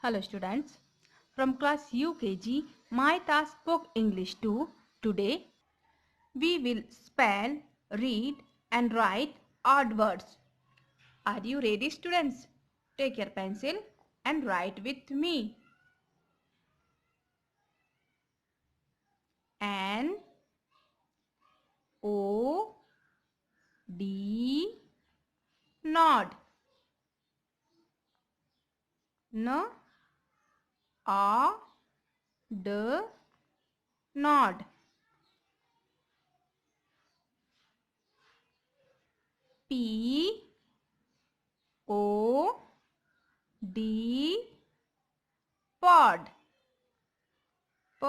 Hello students, from class UKG, my task book English 2. Today we will spell, read and write odd words. Are you ready students? Take your pencil and write with me. N O D nod. N A D nod. P O D pod. P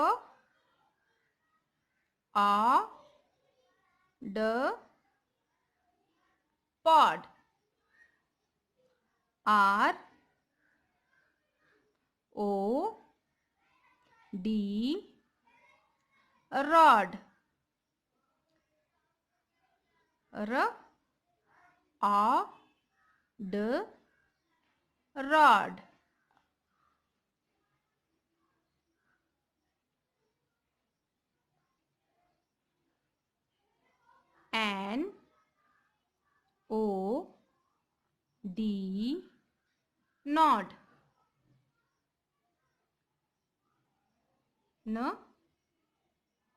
A D pod. R O D rod. R A D rod. N O D nod. N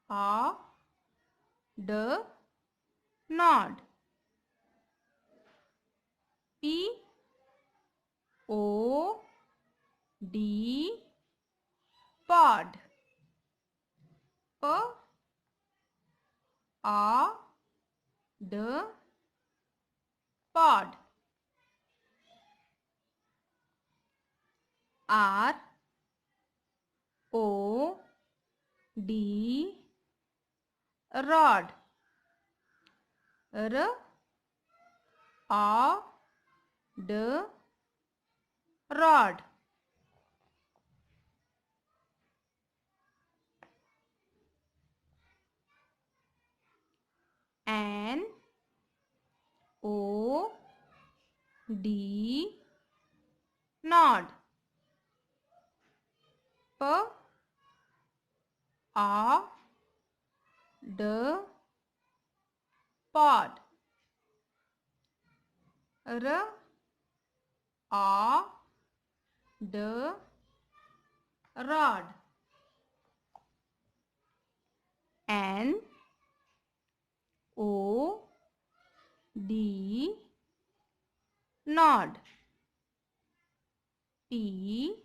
A D nod. P O D pod. P A D pod. R O D rod. R A D rod. N O D nod. P A D pod. R A D rod. N O D nod. P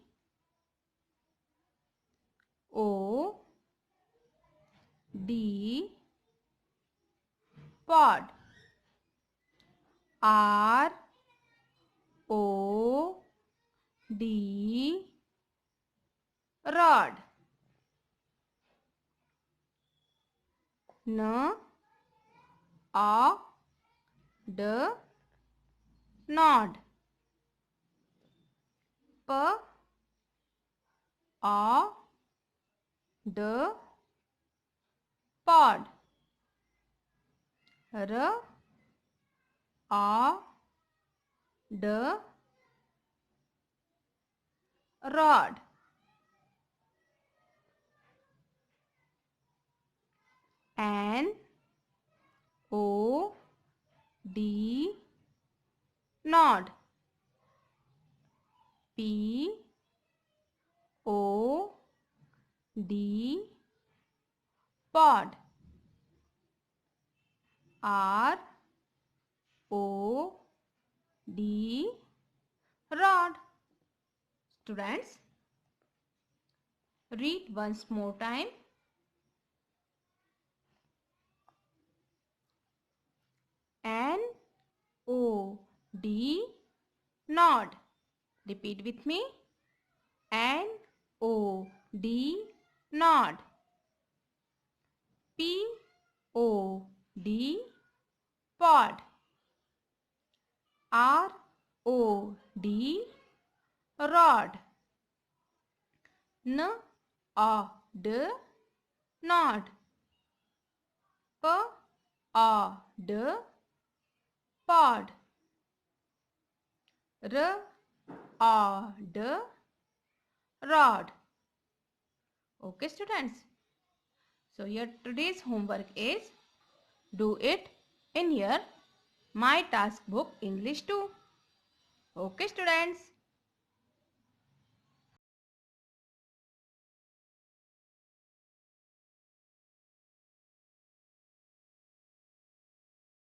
O D pod. R O D rod. N A D nod. P A D pod. R A D rod. N O D nod. P O D pod. R O D rod. Students, read once more time. N O D nod. Repeat with me. N O D nod. P O D pod. R O D rod. N A D nod. P A D pod. R A D rod. Okay students. So your today's homework is do it in your My Task Book English 2. Okay students.